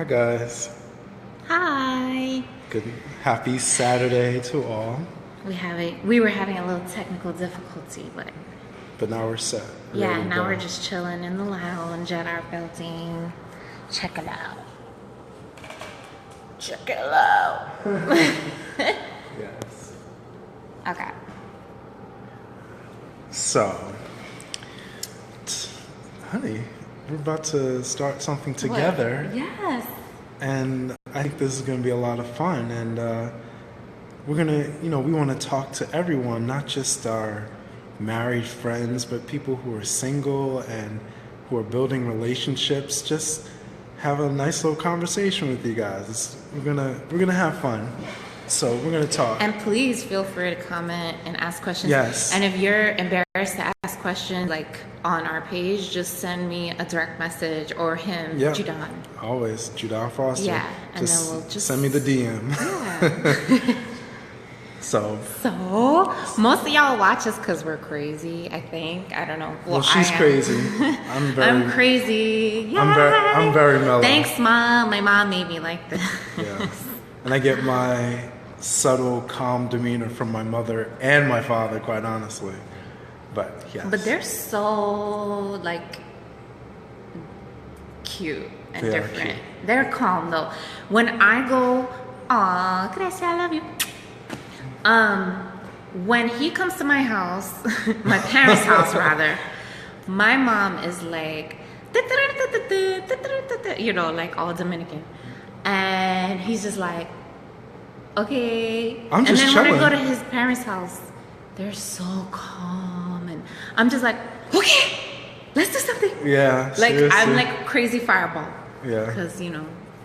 Hi guys. Hi. Good happy Saturday to all. We were having a little technical difficulty, But now we're set. yeah, Ready to now go. we're just chilling in the lounge at our building. Check it out. Check it out. Yes. Okay. So, honey, we're about to start something together. What? Yes. And I think this is going to be a lot of fun. And we're going to, we want to talk to everyone, not just our married friends, but people who are single and who are building relationships. Just have a nice little conversation with you guys. We're gonna have fun. So we're gonna talk. And please feel free to comment and ask questions. Yes. And if you're embarrassed to ask questions like on our page, just send me a direct message or him, Yeah. Judan. Always Judan Foster. Yeah, and then we'll just send me the DM. Yeah. So most of y'all watch us because we're crazy, I think. I don't know. well, she's crazy. I'm crazy. Yay! I'm very mellow. Thanks, Mom. My mom made me like this. Yeah. And I get my subtle, calm demeanor from my mother and my father, quite honestly. But yes. But they're so, like, cute and They are different. cute. They're calm, though. When I go, aw, Gracia, I love you. When he comes to my house, my parents' house, rather, my mom is like, like all Dominican. And he's just like, okay. I'm just and then chilling. when I go to his parents' house, they're so calm. And I'm just like, okay, let's do something. Yeah. Like, seriously. I'm like crazy fireball. Yeah. Because,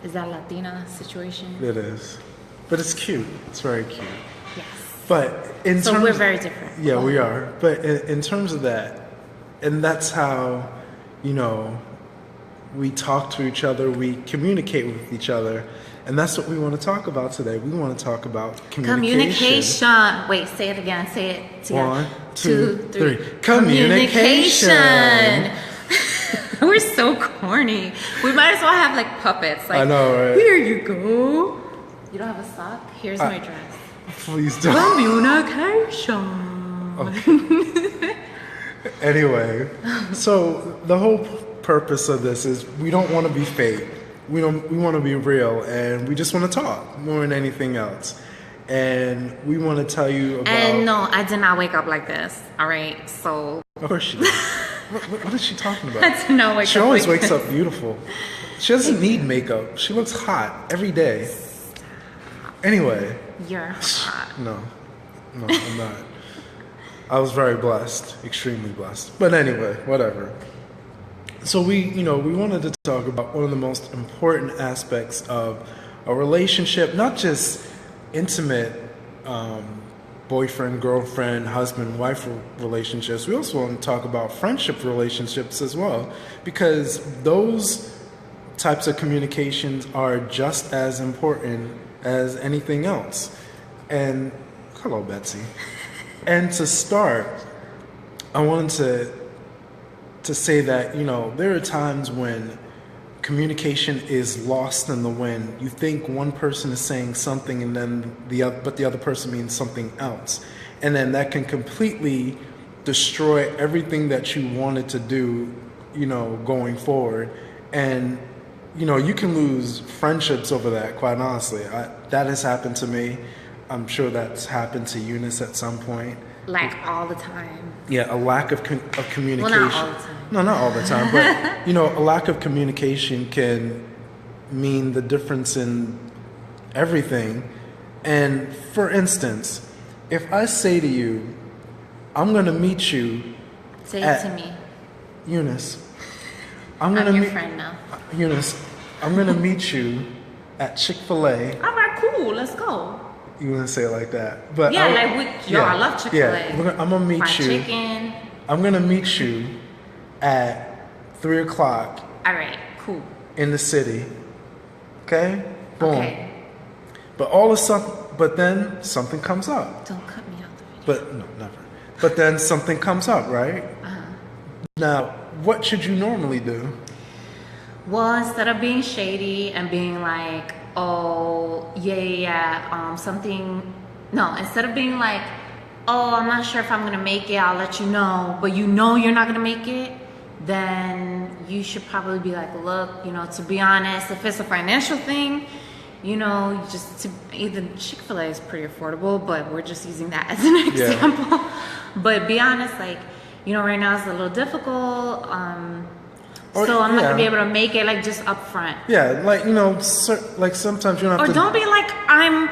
is that Latina situation? It is. But it's cute. It's very cute. Yes. But in So terms we're very different. Yeah, we are. But in terms of that, and that's how, we talk to each other, we communicate with each other, and that's what we want to talk about today. We want to talk about communication. Wait, say it again. Say it together. 1, 2, 3. Communication. We're so corny. We might as well have like puppets. Like, I know, right? Here you go. You don't have a sock? Here's my dress. Please don't. Communication. Anyway, so the whole purpose of this is we don't want to be fake. We want to be real, and we just want to talk more than anything else. And we want to tell you about. And no, I did not wake up like this. All right, so. Of course she did. What is she talking about? I did not wake She up always like wakes this. up beautiful. She doesn't need makeup. She looks hot every day. Anyway, You're hot. no, I'm not. I was very blessed, extremely blessed. But anyway, whatever. So we wanted to talk about one of the most important aspects of a relationship, not just intimate boyfriend, girlfriend, husband, wife relationships. We also want to talk about friendship relationships as well, because those types of communications are just as important as anything else. And hello, Betsy. And to start, I wanted to say that, there are times when communication is lost in the wind. You think one person is saying something and then the other person means something else. And then that can completely destroy everything that you wanted to do, going forward. And, you can lose friendships over that, quite honestly. That has happened to me. I'm sure that's happened to Eunice at some point. Like all the time. Yeah, a lack of communication. Well, not all the time. No, not all the time, but a lack of communication can mean the difference in everything. And for instance, if I say to you, I'm going to meet you Say it to me. Eunice, I'm your friend now. Eunice, I'm going to meet you at Chick-fil-A. All right, cool. Let's go. You wouldn't say it like that, but Yeah, I love Chick-fil-A. Yeah, I'm gonna meet Fried you. chicken. I'm gonna meet you at 3:00 All right, cool. in the city. Okay, boom. Okay. But then something comes up. Don't cut me out the video. But no, never. But then something comes up, right? Uh-huh. Now, what should you normally do? Well, instead of being shady and being like, oh, something, no, instead of being like, oh, I'm not sure if I'm gonna make it, I'll let you know, but you know you're not gonna make it, then you should probably be like, look, to be honest, if it's a financial thing, either Chick-fil-A is pretty affordable, but we're just using that as an example. But be honest, like, right now it's a little difficult, so I'm not gonna be able to make it, like, just up front. Yeah, like, like sometimes you don't have to... Or don't be like, I'm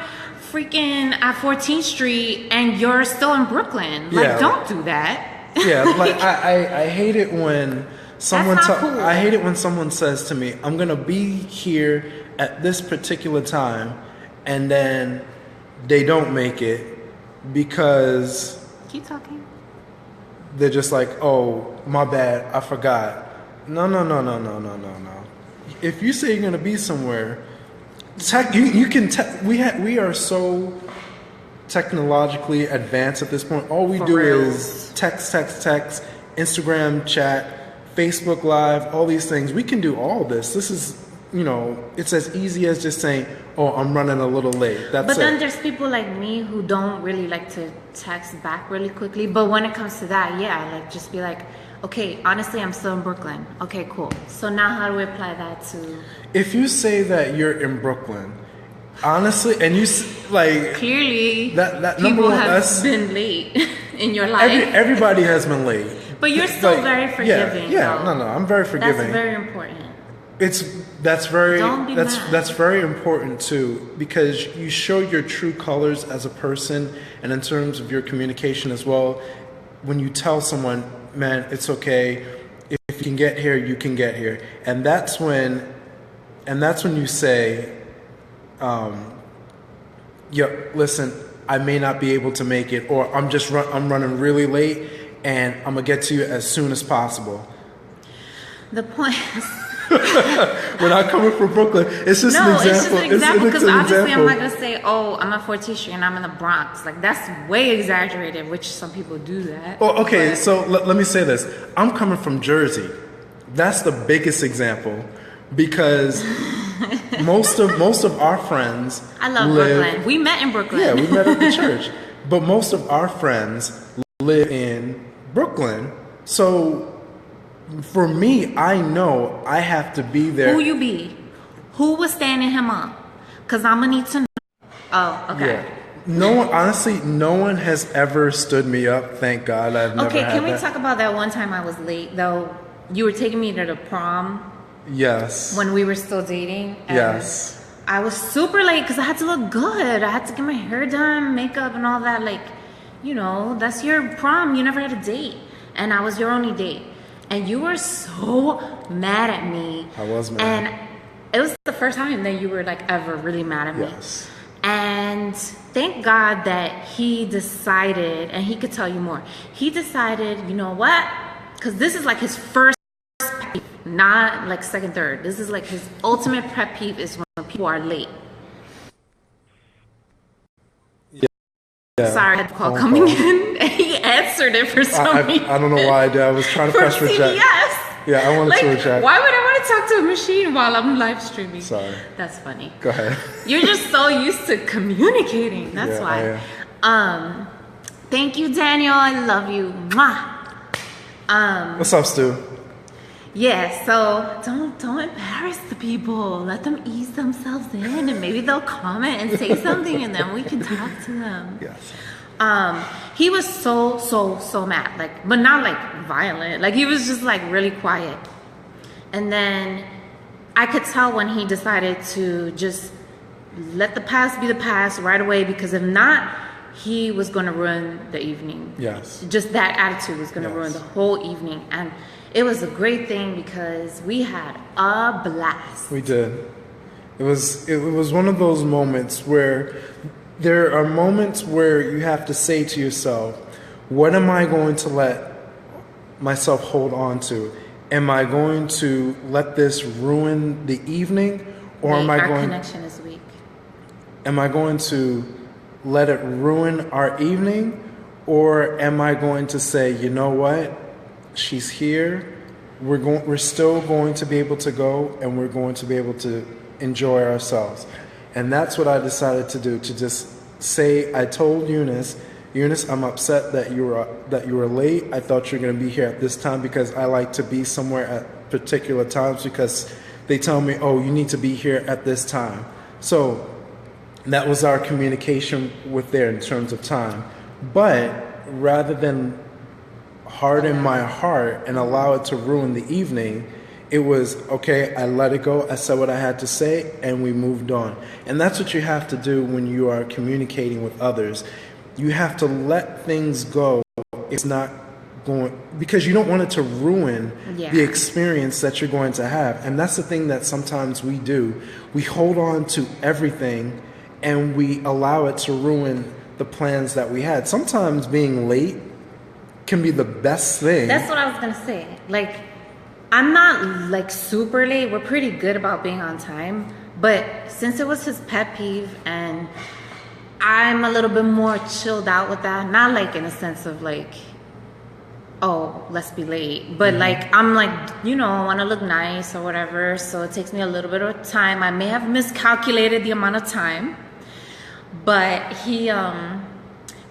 freaking at 14th Street and you're still in Brooklyn. Like, don't do that. Yeah, like, I hate it when someone... Cool. I hate it when someone says to me, I'm gonna be here at this particular time, and then they don't make it because... Keep talking. They're just like, oh, my bad, I forgot. No. If you say you're gonna be somewhere, you can. We are so technologically advanced at this point. All we do is text, Instagram chat, Facebook Live, all these things. We can do all this. This is, it's as easy as just saying, oh, I'm running a little late. That's it. But then there's people like me who don't really like to text back really quickly. But when it comes to that, like, just be like, okay, honestly, I'm still in Brooklyn. Okay, cool. So now how do we apply that to... If you say that you're in Brooklyn, honestly, and you, like... Clearly, that people have been late in your life. Everybody has been late. But you're still very forgiving. Yeah, no, I'm very forgiving. That's very important. That's very Don't be mad. That's very important too, because you show your true colors as a person, and in terms of your communication as well. When you tell someone, man, it's okay, if you can get here, you can get here, and that's when you say, listen, I may not be able to make it, or I'm running really late, and I'm gonna get to you as soon as possible. The point is, we're not coming from Brooklyn. It's just an example. It's just an example, because obviously example. I'm not gonna say, oh, I'm at 14th Street and I'm in the Bronx. Like, that's way exaggerated, which some people do that. Well, okay, so let me say this. I'm coming from Jersey. That's the biggest example, because most of our friends I love Brooklyn. We met in Brooklyn. Yeah, we met at the church. But most of our friends live in Brooklyn. So for me, I know I have to be there. Who you be? Who was standing him up? Because I'm going to need to know. Oh, okay. Yeah. No one, honestly, no one has ever stood me up. Thank God I've never had that. Okay, can we talk about that one time I was late, though? You were taking me to the prom. Yes. When we were still dating. And yes. I was super late because I had to look good. I had to get my hair done, makeup, and all that. Like, that's your prom. You never had a date. And I was your only date. And you were so mad at me. I was mad. And it was the first time that you were, like, ever really mad at me. Yes. And thank God that he decided, and he could tell you more. He decided, you know what? Because this is like his first pet peeve, not like second, third. This is like his ultimate pet peeve is when people are late. Yeah. Sorry, I had the call coming in. And he answered it for some reason. I don't know why I did. I was trying to press reject. Yeah, I wanted to reject. Why would I want to talk to a machine while I'm live streaming? Sorry. That's funny. Go ahead. You're just so used to communicating. That's why. Thank you, Daniel. I love you. Mwah. What's up, Stu? Yeah, so don't embarrass the people. Let them ease themselves in, and maybe they'll comment and say something, and then we can talk to them. Yes. He was so mad, like, but not like violent. Like, he was just like really quiet. And then I could tell when he decided to just let the past be the past right away, because if not, he was going to ruin the evening. Yes. Just that attitude was going to ruin the whole evening. And it was a great thing because we had a blast. We did. It was one of those moments where there are moments where you have to say to yourself, what am I going to let myself hold on to? Am I going to let this ruin the evening, or am I going? Our connection is weak. Am I going to let it ruin our evening, or am I going to say, you know what? She's here. we're still going to be able to go, and we're going to be able to enjoy ourselves. And that's what I decided to do, to just say, I told Eunice, I'm upset that you were late. I thought you were going to be here at this time, because I like to be somewhere at particular times, because they tell me, oh, you need to be here at this time. So that was our communication with there in terms of time. But rather than harden my heart and allow it to ruin the evening, it was, okay, I let it go. I said what I had to say, and we moved on. And that's what you have to do when you are communicating with others. You have to let things go. It's not going, because you don't want it to ruin the experience that you're going to have. And that's the thing that sometimes we do. We hold on to everything, and we allow it to ruin the plans that we had. Sometimes being late can be the best thing. That's what I was gonna say. Like, I'm not like super late. We're pretty good about being on time. But since it was his pet peeve, and I'm a little bit more chilled out with that, not like in a sense of like, oh, let's be late, but like, I'm like, I want to look nice or whatever. So it takes me a little bit of time. I may have miscalculated the amount of time, but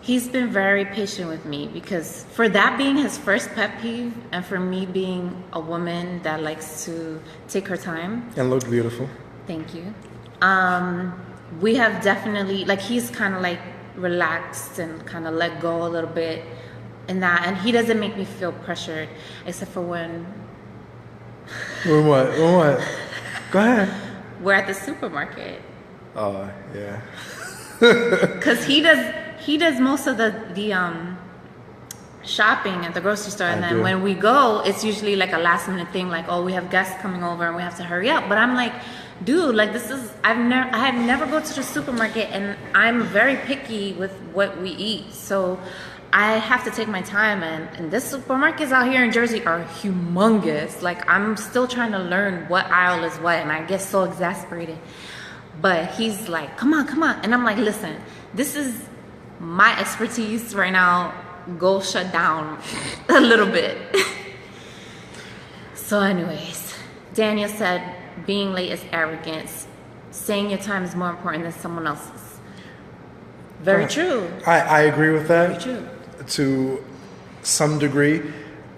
he's been very patient with me, because for that being his first pet peeve, and for me being a woman that likes to take her time and look beautiful. Thank you. We have definitely, like, he's kind of like relaxed and kind of let go a little bit in that, and he doesn't make me feel pressured, except for when what? Go ahead. we're at the supermarket. Oh, yeah. Because he does most of the shopping at the grocery store, and then when we go, it's usually like a last minute thing, like, oh, we have guests coming over and we have to hurry up. But I'm like, dude, like, I have never go to the supermarket, and I'm very picky with what we eat, so I have to take my time. And the supermarkets out here in Jersey are humongous. Like, I'm still trying to learn what aisle is what, and I get so exasperated. But he's like, come on, and I'm like, listen, this is my expertise right now. Go shut down a little bit. So anyways, Daniel said being late is arrogance. Saying your time is more important than someone else's. Very true. I agree with that. Very true. To some degree.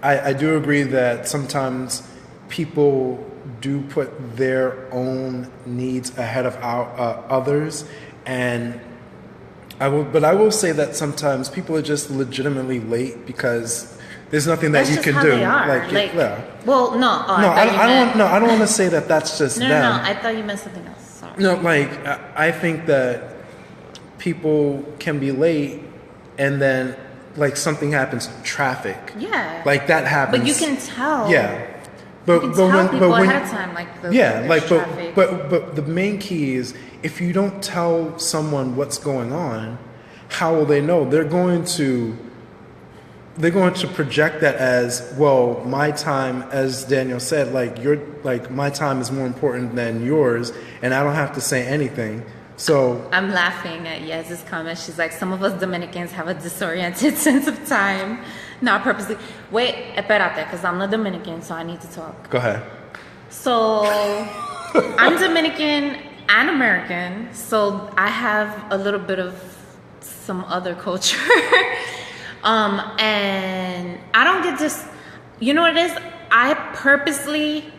I do agree that sometimes people do put their own needs ahead of others, and I will say that sometimes people are just legitimately late because there's nothing that you can do. They are. Like, yeah. Well, no. I don't want to say that that's just them. No. I thought you meant something else. Sorry. No, like, I think that people can be late, and then like something happens, traffic. Yeah. Like that happens. But you can tell. Yeah. But when people ahead of time, like traffic. But the main key is, if you don't tell someone what's going on, how will they know? They're going to project that as, well, my time, as Daniel said, like my time is more important than yours, and I don't have to say anything. So I'm laughing at Yaz's comment. She's like, some of us Dominicans have a disoriented sense of time, not purposely. Wait, espérate, because I'm the Dominican, so I need to talk. Go ahead. So I'm Dominican and American, so I have a little bit of some other culture. And I don't get this, you know what it is? I purposely,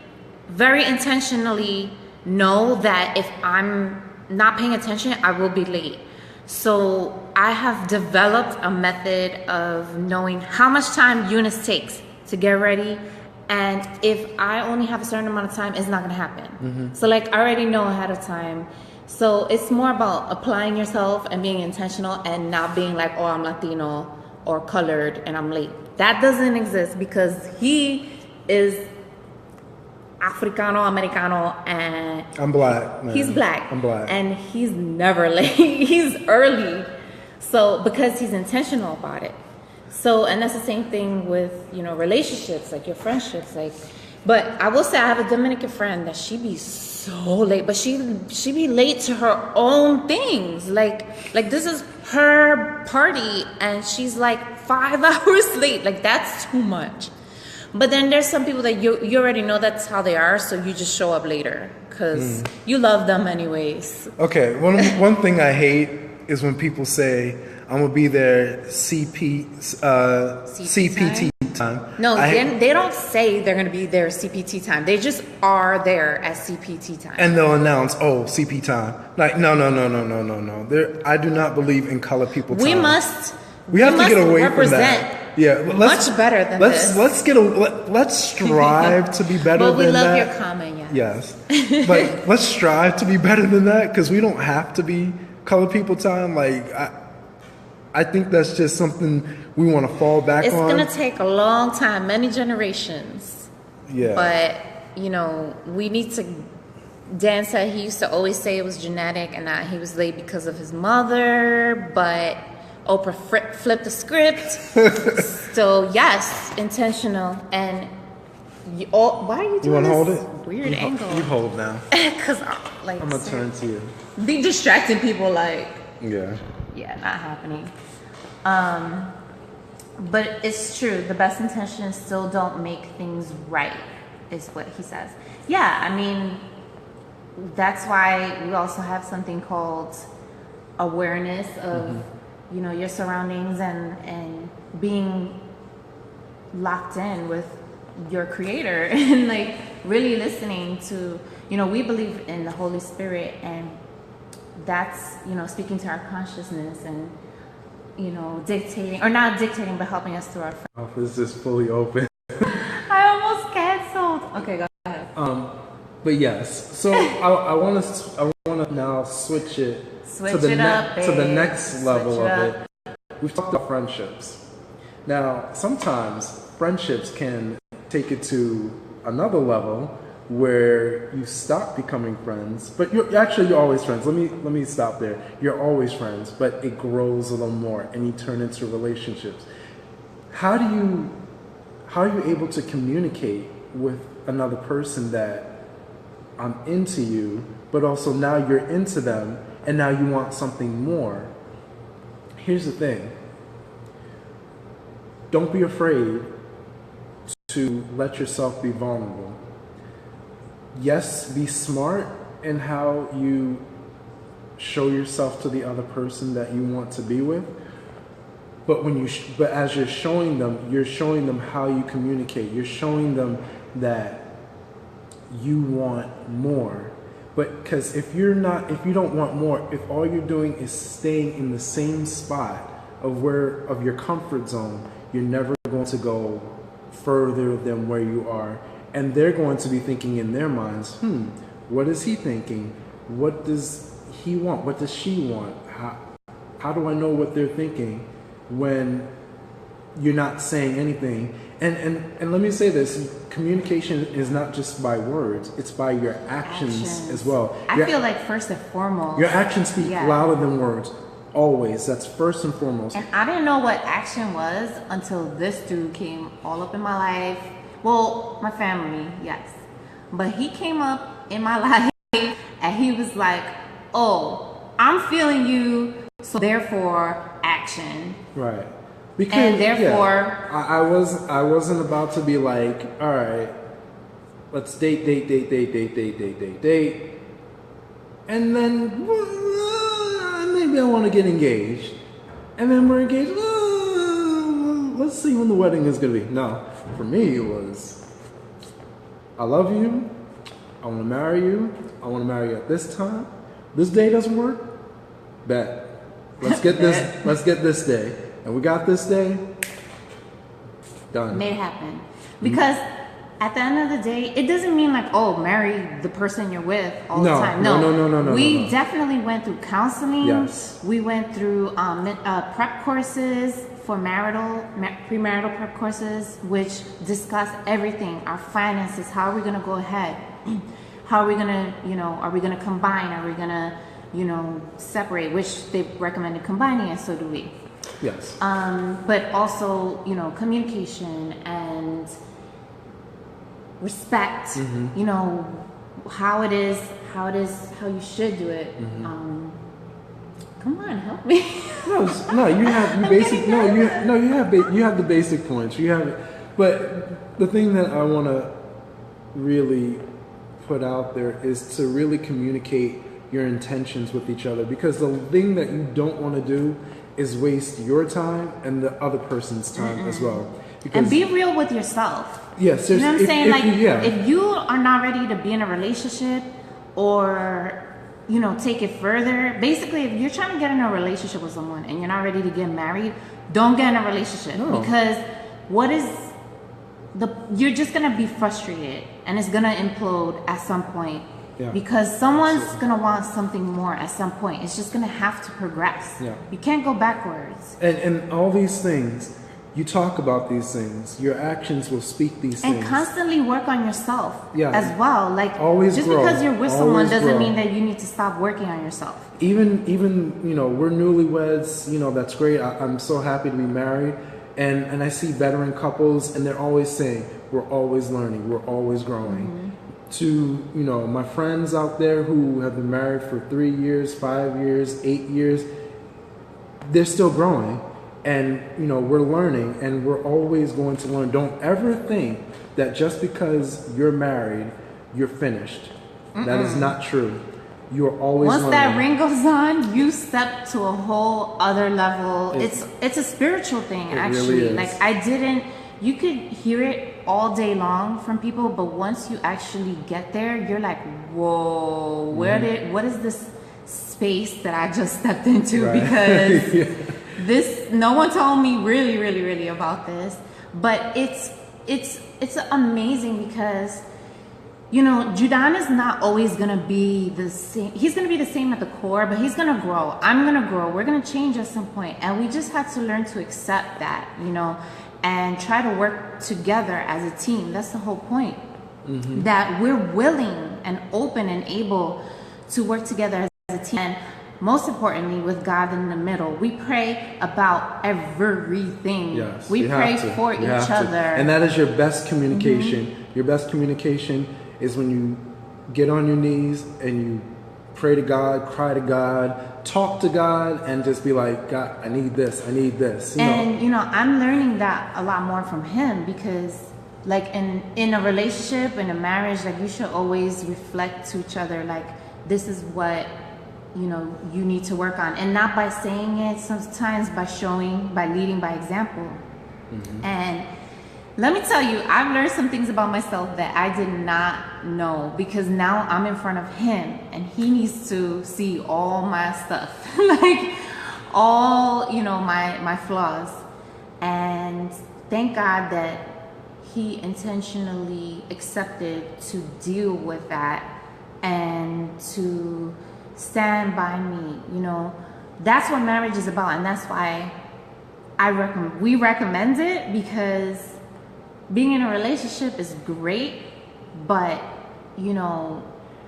very intentionally know that if I'm not paying attention, I will be late. So I have developed a method of knowing how much time Eunice takes to get ready. And if I only have a certain amount of time, it's not going to happen. Mm-hmm. So like, I already know ahead of time. So it's more about applying yourself and being intentional, and not being like, oh, I'm Latino or colored and I'm late. That doesn't exist, because he is Africano, Americano, and I'm black. Man. He's black. I'm black. And he's never late. He's early. So, because he's intentional about it. So, and that's the same thing with, relationships, like your friendships, like, but I will say I have a Dominican friend that she be so late, but she be late to her own things. Like this is her party and she's like 5 hours late. Like, that's too much. But then there's some people that you already know that's how they are, so you just show up later because you love them anyways. Okay, one thing I hate is when people say, I'm going to be there CPT time. No, they don't say they're going to be there CPT time. They just are there at CPT time. And they'll announce, CP time. Like, no. I do not believe in color people time. We have to get away from that. Yeah, much better than this. Let's strive to be better than that. But we love your comment, yes. But let's strive to be better than that because we don't have to be color people time. Like, I think that's just something we want to fall back on. It's going to take a long time, many generations. Yeah. But, we need to... Dan said he used to always say it was genetic and that he was late because of his mother, but Oprah flipped the script. So, yes, intentional. And why are you doing this hold it? Weird angle? You hold now. Because, I'm going to turn to you. Be distracting people like... Yeah. Yeah, not happening. But it's true. The best intentions still don't make things right, is what he says. Yeah, I mean, that's why we also have something called awareness of, your surroundings and being locked in with your creator and like really listening to, we believe in the Holy Spirit, and that's, speaking to our consciousness and, dictating, or not dictating, but helping us through our... Office is fully open. I almost canceled. Okay, go ahead. But yes, so I want to now switch it to the next level of it. We've talked about friendships. Now, sometimes friendships can take it to another level where you stop becoming friends, but you're always friends. Let me stop there. You're always friends, but it grows a little more and you turn into relationships. How are you able to communicate with another person that I'm into you, but also now you're into them and now you want something more? Here's the thing. Don't be afraid to let yourself be vulnerable. Yes, be smart in how you show yourself to the other person that you want to be with. But but as you're showing them how you communicate. You're showing them that you want more. But because if you don't want more, if all you're doing is staying in the same spot of your comfort zone, you're never going to go further than where you are. And they're going to be thinking in their minds, what is he thinking? What does he want? What does she want? How do I know what they're thinking when you're not saying anything? And let me say this, communication is not just by words, it's by your actions as well. I feel like first and foremost, your actions speak louder than words. Always. That's first and foremost. And I didn't know what action was until this dude came all up in my life. Well, my family, yes. But he came up in my life and he was like, I'm feeling you, so therefore action. Right. Because, and therefore I wasn't about to be like, all right, let's date. And then maybe I want to get engaged. And then we're engaged. Let's see when the wedding is going to be. No, for me it was, I love you. I want to marry you. I want to marry you at this time. This day doesn't work. Bet. Let's get this. Let's get this day. And we got this day. Done. Made it happen. Because at the end of the day, it doesn't mean like, marry the person you're with all the time. No. We definitely went through counseling. Yes. We went through prep courses for premarital prep courses, which discuss everything, our finances, how are we going to go ahead? How are we going to, are we going to combine? Are we going to, separate, which they recommended combining, and so do we. Yes. But also, communication and respect, how it is, how you should do it. Come on, help me. You have the basic points. You have But the thing that I want to really put out there is to really communicate your intentions with each other, because the thing that you don't want to do is waste your time and the other person's time as well. Because, And be real with yourself. yes, You know what I'm saying? Like, yeah. if you are not ready to be in a relationship or, you know, take it further, basically, if you're trying to get in a relationship with someone and you're not ready to get married, don't get in a relationship. No. Because you're just going to be frustrated and it's going to implode at some point. Yeah. Because someone's going to want something more at some point. It's just going to have to progress. Yeah. You can't go backwards. And all these things, you talk about these things, your actions will speak these And things. constantly work on yourself as well. Like, Always just grow. because you're with someone Always doesn't grow. mean that you need to stop working on yourself. Even you know, we're newlyweds, you know, that's great. I'm so happy to be married. And I see veteran couples, and they're always saying, we're always learning, we're always growing. To, you know, my friends out there who have been married for 3 years, 5 years, 8 years, they're still growing. And, you know, we're learning, and we're always going to learn. Don't ever think that just because you're married, you're finished. That is not true. You are always Once learning. that ring goes on, you step to a whole other level. It's a spiritual thing, actually. really is. Like, you could hear it all day long from people, but once you actually get there, you're like, whoa, what is this space that I just stepped into? Right. Because no one told me really about this. But it's amazing because, you know, Judan is not always gonna be the same. He's gonna be the same at the core, but he's gonna grow. I'm gonna grow. We're gonna change at some point, and we just have to learn to accept that, you know, and try to work together as a team. That's the whole point. That we're willing and open and able to work together as a team. And most importantly, with God in the middle, we pray about everything. Yes, we you pray have to. for You each have to. other. And that is your best communication. Your best communication is when you get on your knees and you pray to God, cry to God, talk to God, and just be like, God, I need this, I need this. You know, I'm learning that a lot more from him, because like in a relationship, in a marriage, like, you should always reflect to each other, like, this is what, you know, you need to work on. And not by saying it, sometimes by showing, by leading by example. And let me tell you, I've learned some things about myself that I did not know, because now I'm in front of him and he needs to see all my stuff, like all, you know, my flaws. And thank God that he intentionally accepted to deal with that and to stand by me. You know, that's what marriage is about, and that's why we recommend it, because being in a relationship is great, but, you know,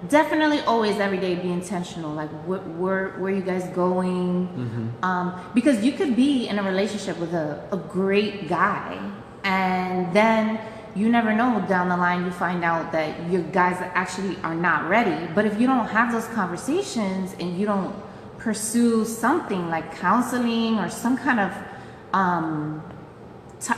definitely always every day be intentional. Like, where you guys going? Because you could be in a relationship with a great guy, and then you never know, down the line you find out that your guys actually are not ready. But if you don't have those conversations and you don't pursue something like counseling or some kind of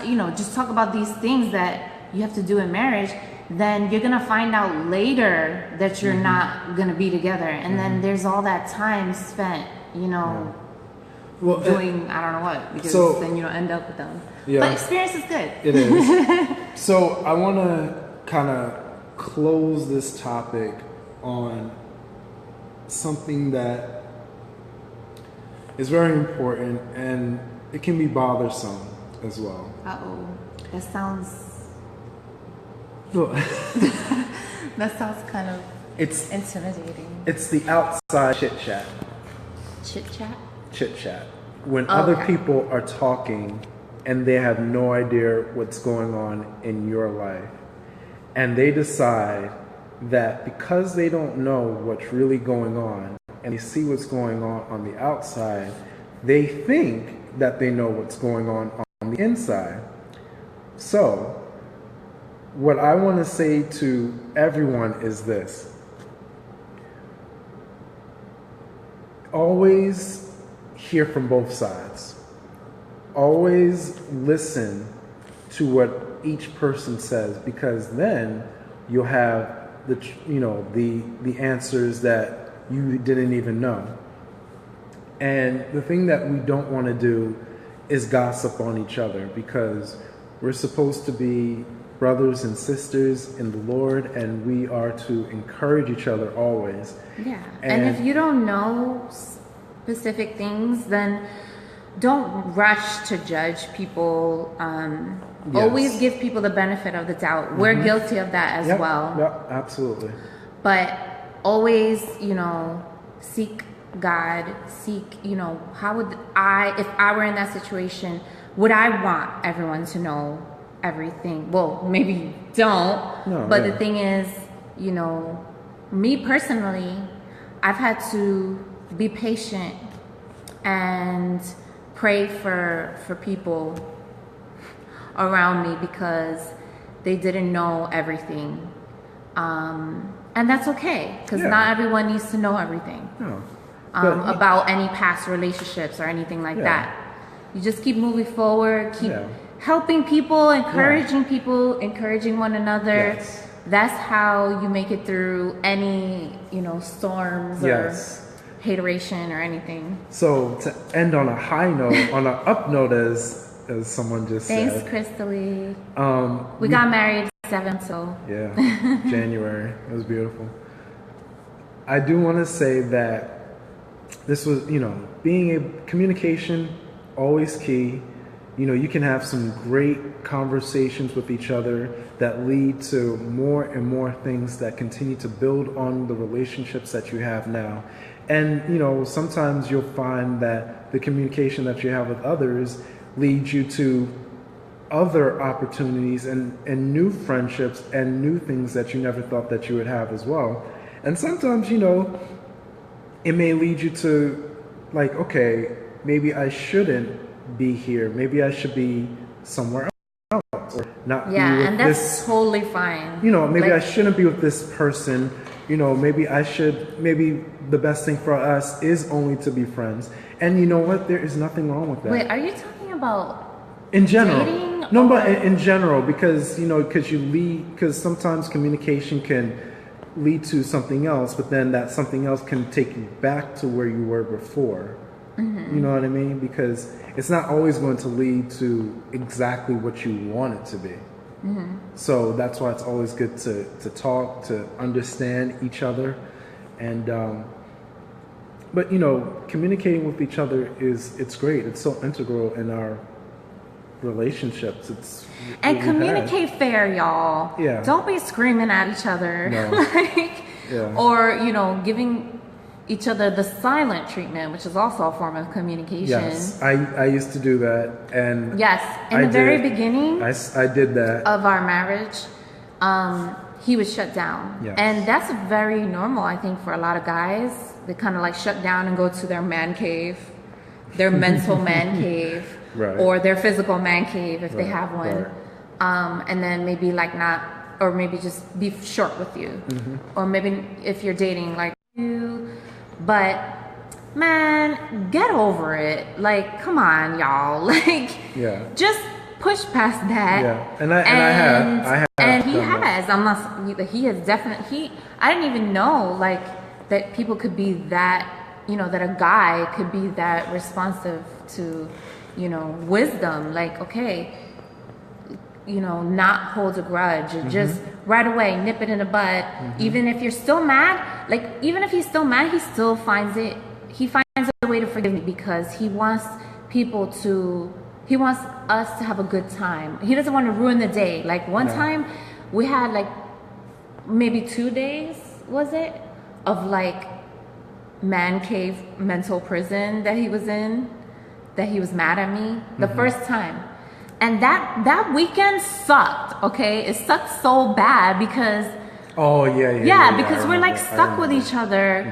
you know, just talk about these things that you have to do in marriage, then you're gonna find out later that you're not gonna be together, and then there's all that time spent, you know, doing I don't know what, because then you don't end up with them. But experience is good. It is. So I want to kind of close this topic on something that is very important, and it can be bothersome as well. Uh-oh. That sounds Look, that sounds kind of it's intimidating. it's the outside chit chat. Chit chat? Chit chat. When other people are talking and they have no idea what's going on in your life, and they decide that because they don't know what's really going on and they see what's going on the outside, they think that they know what's going on the inside. So what I want to say to everyone is this: always hear from both sides. Always listen to what each person says, because then you'll have the answers that you didn't even know. And the thing that we don't want to do is gossip on each other, because we're supposed to be brothers and sisters in the Lord, and we are to encourage each other always. Yeah. And if you don't know specific things, then don't rush to judge people. Yes. Always give people the benefit of the doubt. We're guilty of that as well. Yep, absolutely. But always, seek God, how would if I were in that situation, would I want everyone to know everything? Well, maybe you don't. No, but yeah. the thing is, me personally, I've had to be patient and pray for people around me because they didn't know everything. And that's okay, because not everyone needs to know everything. No. About any past relationships or anything like that. You just keep moving forward, keep helping people, encouraging people, encouraging one another. Yes. That's how you make it through any, storms or hateration or anything. So to end on a high note, on an up note, as someone just Thanks, said. Crystallie. We We got married 7, so. Yeah, January. It was beautiful. I do want to say that this was, communication, always key. You can have some great conversations with each other that lead to more and more things that continue to build on the relationships that you have now. And, sometimes you'll find that the communication that you have with others leads you to other opportunities and new friendships and new things that you never thought that you would have as well. And sometimes, it may lead you to like, okay, maybe I shouldn't be here. Maybe I should be somewhere else or not be with and that's this, totally fine. Maybe I shouldn't be with this person. Maybe the best thing for us is only to be friends. And you know what? There is nothing wrong with that. Wait, are you talking about in general? dating? No, but in general, because because sometimes communication can lead to something else, but then that something else can take you back to where you were before. You know what I mean? Because it's not always going to lead to exactly what you want it to be. So that's why it's always good to talk, to understand each other. And but communicating with each other it's great. It's so integral in our relationships. It's and communicate fair, y'all. Yeah. Don't be screaming at each other. No. Or giving each other the silent treatment, which is also a form of communication. Yes, I used to do that, and yes, in the very beginning I did that of our marriage. He was shut down, Yes. and that's very normal, I think, for a lot of guys. They kind of like shut down and go to their man cave, their mental man cave, Right. or their physical man cave if they have one, right. and then maybe like not, or maybe just be short with you, or maybe if you're dating like you, but man, get over it. Like, come on, y'all. Like, just push past that. Yeah, and I have. And he done has. He has definitely. I didn't even know like that people could be that. That a guy could be that responsive to, wisdom. Like, okay, not hold a grudge. Just right away nip it in the bud. Even if you're still mad, even if he's still mad, he still finds a way to forgive me, because he wants us to have a good time. He doesn't want to ruin the day. Like one time we had like maybe 2 days, was it, of like man cave mental prison that he was in, that he was mad at me the first time. And that weekend sucked, okay? It sucked so bad because... Oh, yeah. Because we're like stuck with each other.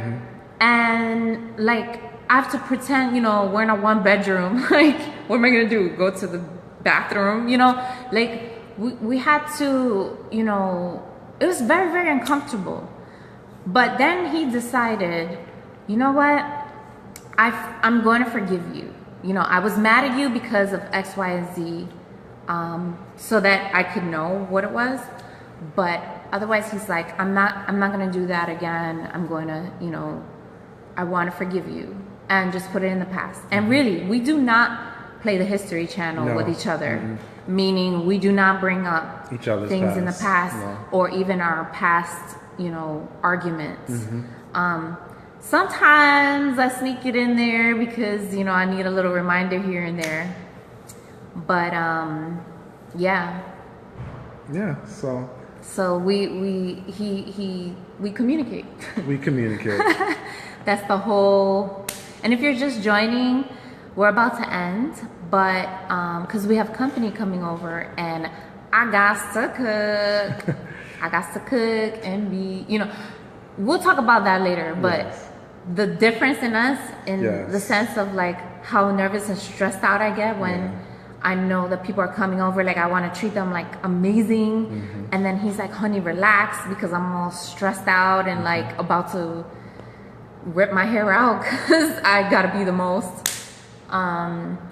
And like, I have to pretend, we're in a 1-bedroom. Like, what am I gonna do? Go to the bathroom? Like, we had to, it was very, very uncomfortable. But then he decided, you know what? I'm going to forgive you. I was mad at you because of X, Y, and Z. so that I could know what it was. But otherwise, he's like, I'm not gonna do that again. I'm going to, you know, I want to forgive you and just put it in the past. And really, we do not play the History Channel with each other, meaning we do not bring up each other's things past. in the past No. or even our past, you know, arguments. Sometimes I sneak it in there because, you know, I need a little reminder here and there. But yeah. Yeah, So we communicate. we communicate. That's the whole. And if you're just joining, we're about to end, but because we have company coming over, and I got to cook. I got to cook and be, you know, we'll talk about that later. But Yes. the difference in us, in Yes. the sense of like how nervous and stressed out I get when I know that people are coming over, like I want to treat them like amazing, and then he's like, honey, relax, because I'm all stressed out and like about to rip my hair out because I gotta be the most.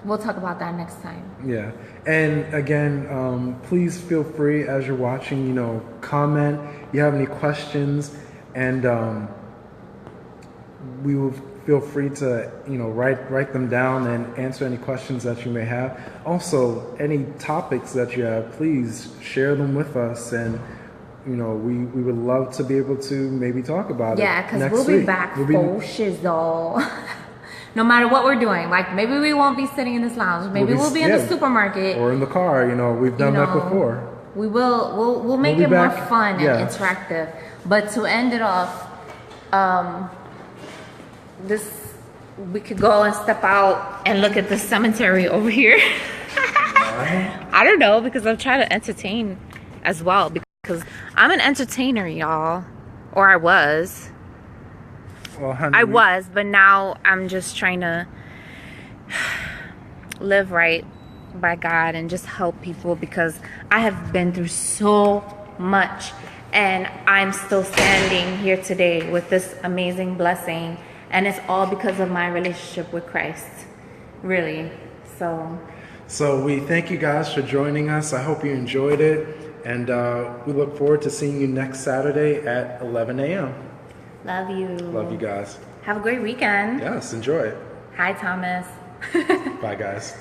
We'll talk about that next time. Yeah. And again, please feel free as you're watching, you know, comment. You have any questions, and we will feel free to, you know, write them down and answer any questions that you may have. Also, any topics that you have, please share them with us, and you know, we would love to be able to maybe talk about Yeah, it because next we'll be week. back We'll full shizzle. No matter what we're doing, like maybe we won't be sitting in this lounge. Maybe we'll be in the supermarket or in the car. You know, we've done that before. We will. We'll make We'll it be more back. fun Yeah. and interactive. But to end it off, we could go and step out and look at the cemetery over here. I don't know, because I'm trying to entertain as well, because I'm an entertainer, y'all, or I was. Well, honey, I was, but now I'm just trying to live right by God and just help people, because I have been through so much, and I'm still standing here today with this amazing blessing, and it's all because of my relationship with Christ, really. So we thank you guys for joining us. I hope you enjoyed it, and we look forward to seeing you next Saturday at 11 a.m. love you. Love you guys. Have a great weekend. Yes, enjoy it. Hi, Thomas. Bye, guys.